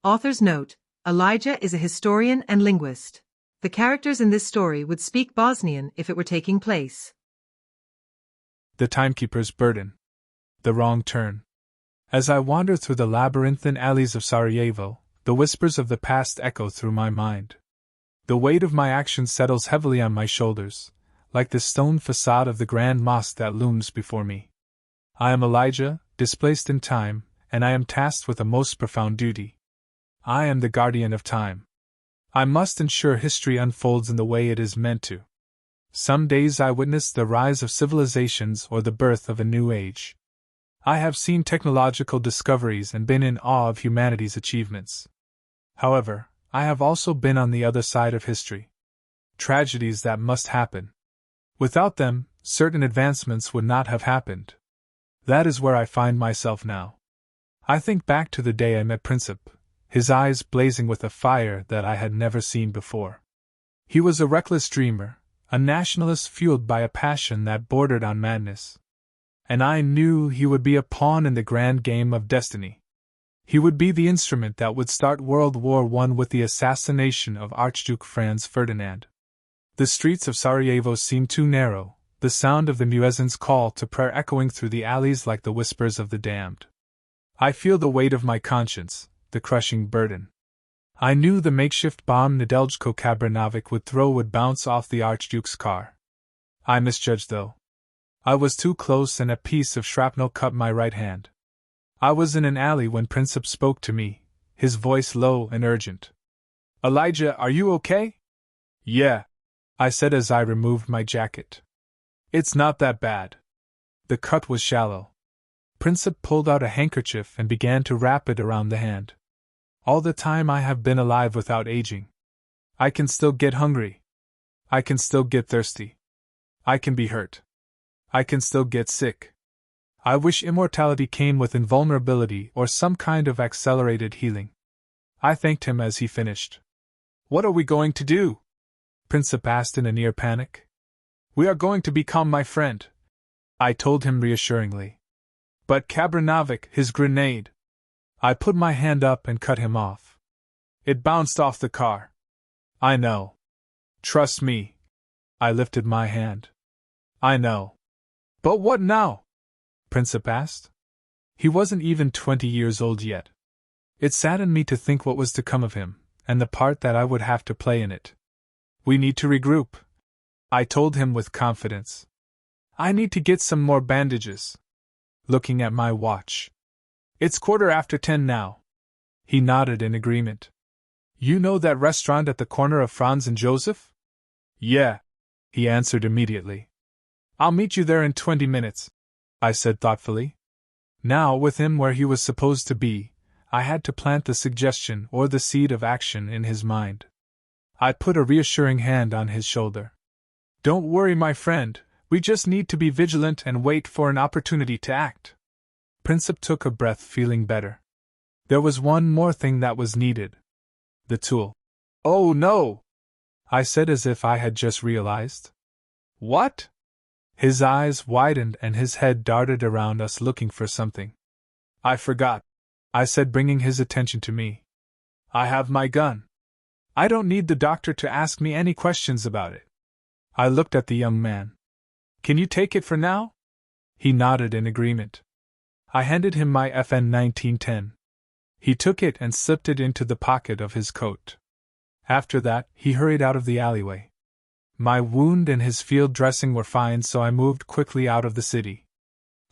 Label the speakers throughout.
Speaker 1: Author's note: Elijah is a historian and linguist. The characters in this story would speak Bosnian if it were taking place.
Speaker 2: The Timekeeper's Burden. The Wrong Turn. As I wander through the labyrinthine alleys of Sarajevo, the whispers of the past echo through my mind. The weight of my actions settles heavily on my shoulders, like the stone facade of the grand mosque that looms before me. I am Elijah, displaced in time, and I am tasked with a most profound duty. I am the guardian of time. I must ensure history unfolds in the way it is meant to. Some days I witness the rise of civilizations or the birth of a new age. I have seen technological discoveries and been in awe of humanity's achievements. However, I have also been on the other side of history. Tragedies that must happen. Without them, certain advancements would not have happened. That is where I find myself now. I think back to the day I met Princip, his eyes blazing with a fire that I had never seen before. He was a reckless dreamer, a nationalist fueled by a passion that bordered on madness. And I knew he would be a pawn in the grand game of destiny. He would be the instrument that would start World War I with the assassination of Archduke Franz Ferdinand. The streets of Sarajevo seemed too narrow, the sound of the muezzin's call to prayer echoing through the alleys like the whispers of the damned. I feel the weight of my conscience, the crushing burden. I knew the makeshift bomb Nedeljko Kabrinovic would throw would bounce off the Archduke's car. I misjudged though. I was too close and a piece of shrapnel cut my right hand. I was in an alley when Princip spoke to me, his voice low and urgent. "Elijah, are you okay?" "Yeah," I said as I removed my jacket. "It's not that bad." The cut was shallow. Princip pulled out a handkerchief and began to wrap it around the hand. "All the time I have been alive without aging. I can still get hungry. I can still get thirsty. I can be hurt. I can still get sick. I wish immortality came with invulnerability or some kind of accelerated healing." I thanked him as he finished. "What are we going to do?" Princip asked in a near panic. "We are going to become my friend," I told him reassuringly. "But Kabrinovic, his grenade." I put my hand up and cut him off. "It bounced off the car." "I know. Trust me." I lifted my hand. "I know." "But what now?" Princip asked. He wasn't even 20 years old yet. It saddened me to think what was to come of him, and the part that I would have to play in it. "We need to regroup," I told him with confidence. "I need to get some more bandages." Looking at my watch. "It's 10:15 now." He nodded in agreement. "You know that restaurant at the corner of Franz and Joseph?" "Yeah," he answered immediately. "I'll meet you there in 20 minutes, I said thoughtfully. Now, with him where he was supposed to be, I had to plant the suggestion or the seed of action in his mind. I put a reassuring hand on his shoulder. "Don't worry, my friend, we just need to be vigilant and wait for an opportunity to act." Princip took a breath, feeling better. There was one more thing that was needed. The tool. "Oh no!" I said as if I had just realized. "What?" His eyes widened and his head darted around us looking for something. "I forgot," I said, bringing his attention to me. "I have my gun. I don't need the doctor to ask me any questions about it." I looked at the young man. "Can you take it for now?" He nodded in agreement. I handed him my FN 1910. He took it and slipped it into the pocket of his coat. After that, he hurried out of the alleyway. My wound and his field dressing were fine, so I moved quickly out of the city.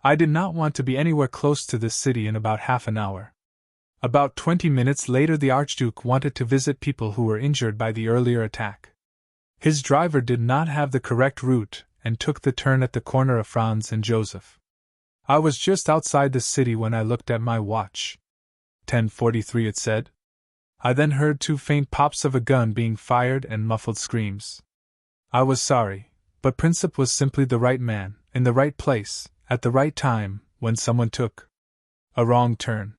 Speaker 2: I did not want to be anywhere close to this city in about half an hour. About 20 minutes later, the Archduke wanted to visit people who were injured by the earlier attack. His driver did not have the correct route and took the turn at the corner of Franz and Joseph. I was just outside the city when I looked at my watch. 10:43 it said. I then heard 2 faint pops of a gun being fired and muffled screams. I was sorry, but Princip was simply the right man, in the right place, at the right time, when someone took a wrong turn.